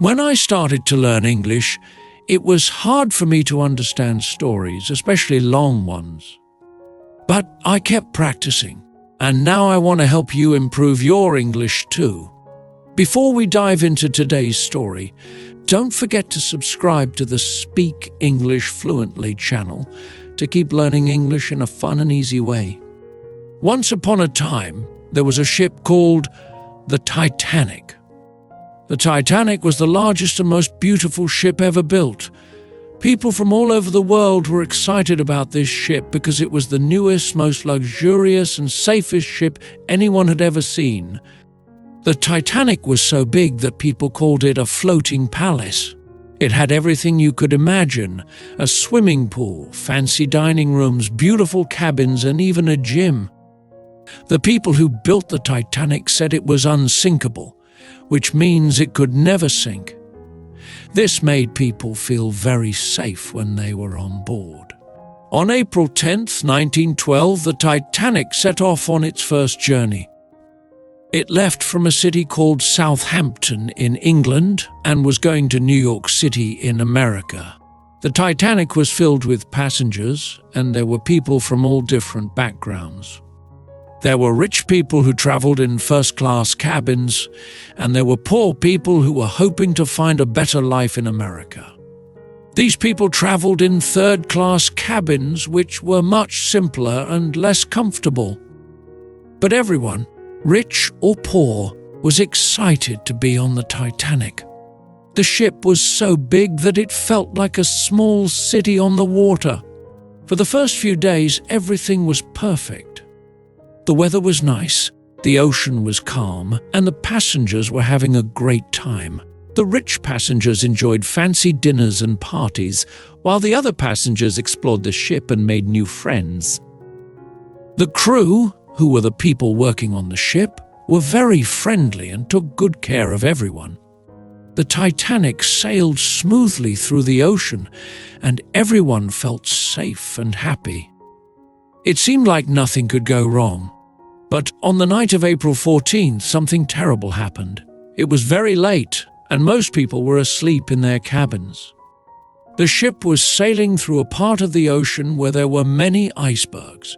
When I started to learn English, it was hard for me to understand stories, especially long ones. But I kept practicing, and now I want to help you improve your English too. Before we dive into today's story, don't forget to subscribe to the Speak English Fluently channel to keep learning English in a fun and easy way. Once upon a time, there was a ship called the Titanic. The Titanic was the largest and most beautiful ship ever built. People from all over the world were excited about this ship because it was the newest, most luxurious and safest ship anyone had ever seen. The Titanic was so big that people called it a floating palace. It had everything you could imagine: a swimming pool, fancy dining rooms, beautiful cabins, and even a gym. The people who built the Titanic said it was unsinkable, which means it could never sink. This made people feel very safe when they were on board. On April 10th, 1912, the Titanic set off on its first journey. It left from a city called Southampton in England and was going to New York City in America. The Titanic was filled with passengers, and there were people from all different backgrounds. There were rich people who traveled in first-class cabins, and there were poor people who were hoping to find a better life in America. These people traveled in third-class cabins, which were much simpler and less comfortable. But everyone, rich or poor, was excited to be on the Titanic. The ship was so big that it felt like a small city on the water. For the first few days, everything was perfect. The weather was nice, the ocean was calm, and the passengers were having a great time. The rich passengers enjoyed fancy dinners and parties, while the other passengers explored the ship and made new friends. The crew, who were the people working on the ship, were very friendly and took good care of everyone. The Titanic sailed smoothly through the ocean, and everyone felt safe and happy. It seemed like nothing could go wrong. But on the night of April 14th, something terrible happened. It was very late, and most people were asleep in their cabins. The ship was sailing through a part of the ocean where there were many icebergs.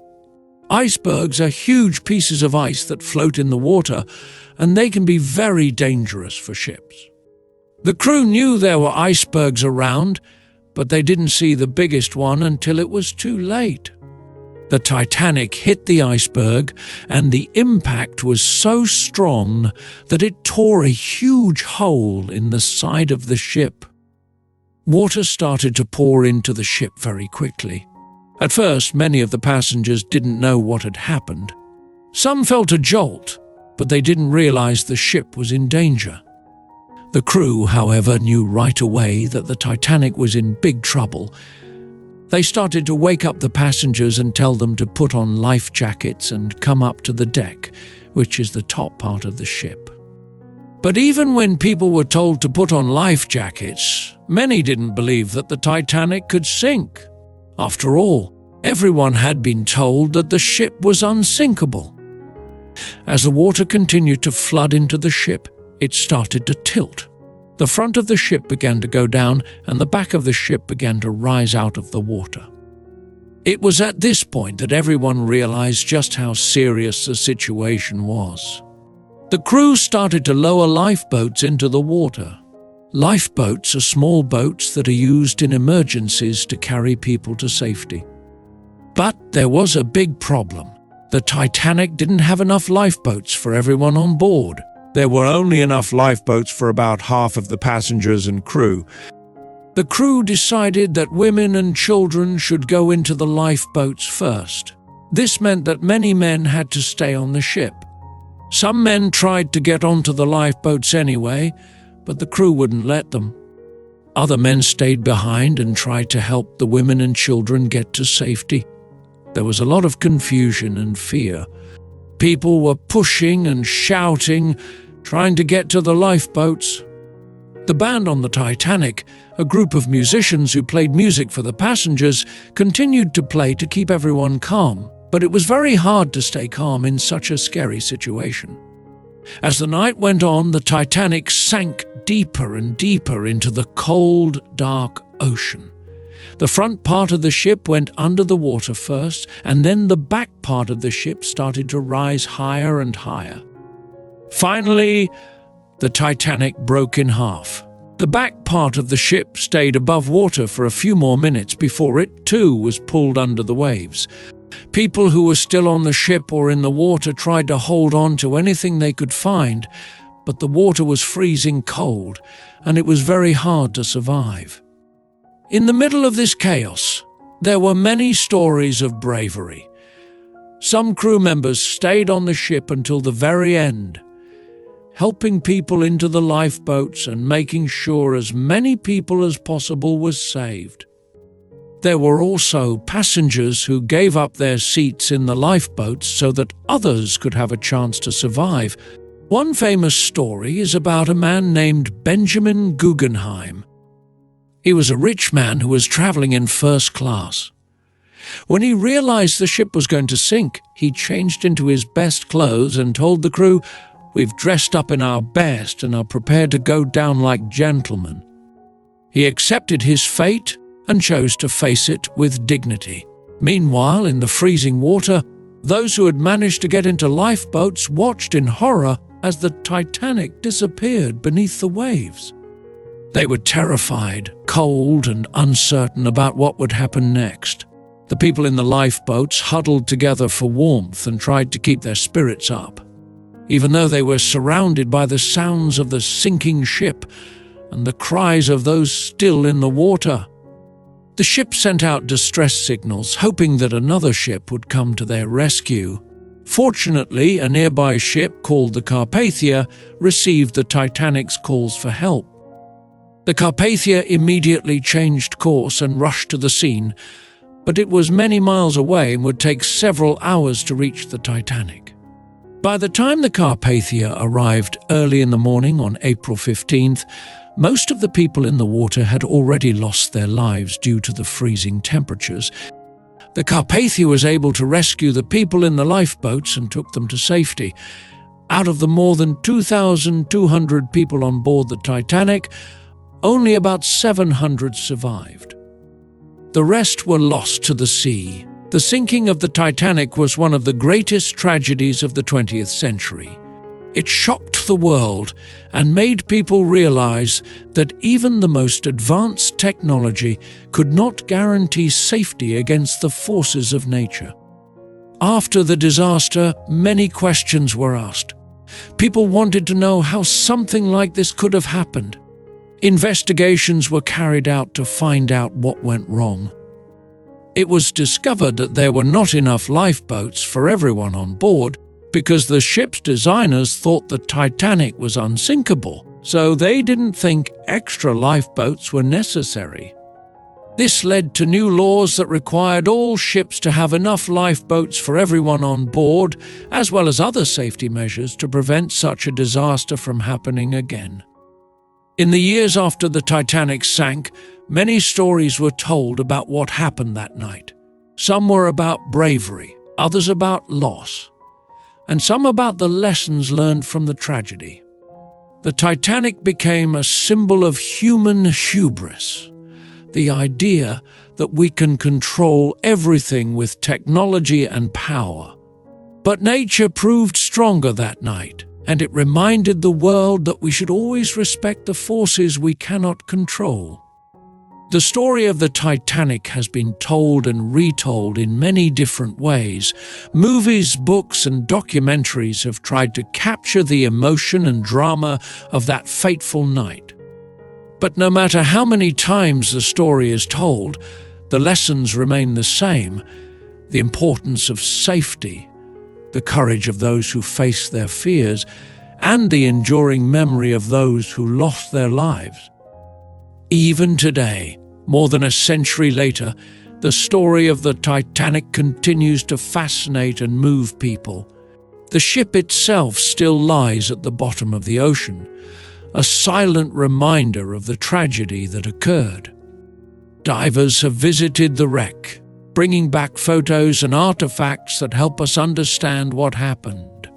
Icebergs are huge pieces of ice that float in the water, and they can be very dangerous for ships. The crew knew there were icebergs around, but they didn't see the biggest one until it was too late. The Titanic hit the iceberg, and the impact was so strong that it tore a huge hole in the side of the ship. Water started to pour into the ship very quickly. At first, many of the passengers didn't know what had happened. Some felt a jolt, but they didn't realize the ship was in danger. The crew, however, knew right away that the Titanic was in big trouble. They started to wake up the passengers and tell them to put on life jackets and come up to the deck, which is the top part of the ship. But even when people were told to put on life jackets, many didn't believe that the Titanic could sink. After all, everyone had been told that the ship was unsinkable. As the water continued to flood into the ship, it started to tilt. The front of the ship began to go down, and the back of the ship began to rise out of the water. It was at this point that everyone realized just how serious the situation was. The crew started to lower lifeboats into the water. Lifeboats are small boats that are used in emergencies to carry people to safety. But there was a big problem. The Titanic didn't have enough lifeboats for everyone on board. There were only enough lifeboats for about half of the passengers and crew. The crew decided that women and children should go into the lifeboats first. This meant that many men had to stay on the ship. Some men tried to get onto the lifeboats anyway, but the crew wouldn't let them. Other men stayed behind and tried to help the women and children get to safety. There was a lot of confusion and fear. People were pushing and shouting, trying to get to the lifeboats. The band on the Titanic, a group of musicians who played music for the passengers, continued to play to keep everyone calm, but it was very hard to stay calm in such a scary situation. As the night went on, the Titanic sank deeper and deeper into the cold, dark ocean. The front part of the ship went under the water first, and then the back part of the ship started to rise higher and higher. Finally, the Titanic broke in half. The back part of the ship stayed above water for a few more minutes before it too was pulled under the waves. People who were still on the ship or in the water tried to hold on to anything they could find, but the water was freezing cold, and it was very hard to survive. In the middle of this chaos, there were many stories of bravery. Some crew members stayed on the ship until the very end, helping people into the lifeboats and making sure as many people as possible was saved. There were also passengers who gave up their seats in the lifeboats so that others could have a chance to survive. One famous story is about a man named Benjamin Guggenheim. He was a rich man who was traveling in first class. When he realized the ship was going to sink, he changed into his best clothes and told the crew, "We've dressed up in our best and are prepared to go down like gentlemen." He accepted his fate and chose to face it with dignity. Meanwhile, in the freezing water, those who had managed to get into lifeboats watched in horror as the Titanic disappeared beneath the waves. They were terrified, cold, and uncertain about what would happen next. The people in the lifeboats huddled together for warmth and tried to keep their spirits up, even though they were surrounded by the sounds of the sinking ship and the cries of those still in the water. The ship sent out distress signals, hoping that another ship would come to their rescue. Fortunately, a nearby ship called the Carpathia received the Titanic's calls for help. The Carpathia immediately changed course and rushed to the scene, but it was many miles away and would take several hours to reach the Titanic. By the time the Carpathia arrived early in the morning on April 15th, most of the people in the water had already lost their lives due to the freezing temperatures. The Carpathia was able to rescue the people in the lifeboats and took them to safety. Out of the more than 2,200 people on board the Titanic, only about 700 survived. The rest were lost to the sea. The sinking of the Titanic was one of the greatest tragedies of the 20th century. It shocked the world and made people realize that even the most advanced technology could not guarantee safety against the forces of nature. After the disaster, many questions were asked. People wanted to know how something like this could have happened. Investigations were carried out to find out what went wrong. It was discovered that there were not enough lifeboats for everyone on board because the ship's designers thought the Titanic was unsinkable, so they didn't think extra lifeboats were necessary. This led to new laws that required all ships to have enough lifeboats for everyone on board, as well as other safety measures to prevent such a disaster from happening again. In the years after the Titanic sank, many stories were told about what happened that night. Some were about bravery, others about loss, and some about the lessons learned from the tragedy. The Titanic became a symbol of human hubris, the idea that we can control everything with technology and power. But nature proved stronger that night, and it reminded the world that we should always respect the forces we cannot control. The story of the Titanic has been told and retold in many different ways. Movies, books, and documentaries have tried to capture the emotion and drama of that fateful night. But no matter how many times the story is told, the lessons remain the same: the importance of safety, the courage of those who face their fears, and the enduring memory of those who lost their lives. Even today, more than a century later, the story of the Titanic continues to fascinate and move people. The ship itself still lies at the bottom of the ocean, a silent reminder of the tragedy that occurred. Divers have visited the wreck, bringing back photos and artifacts that help us understand what happened.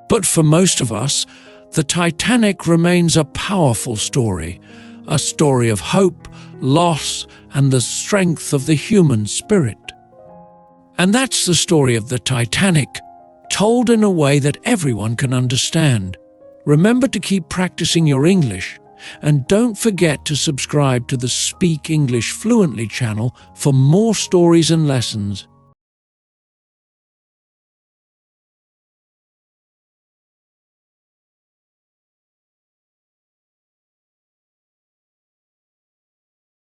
But for most of us, the Titanic remains a powerful story, a story of hope, loss, and the strength of the human spirit. And that's the story of the Titanic, told in a way that everyone can understand. Remember to keep practicing your English, and don't forget to subscribe to the Speak English Fluently channel for more stories and lessons.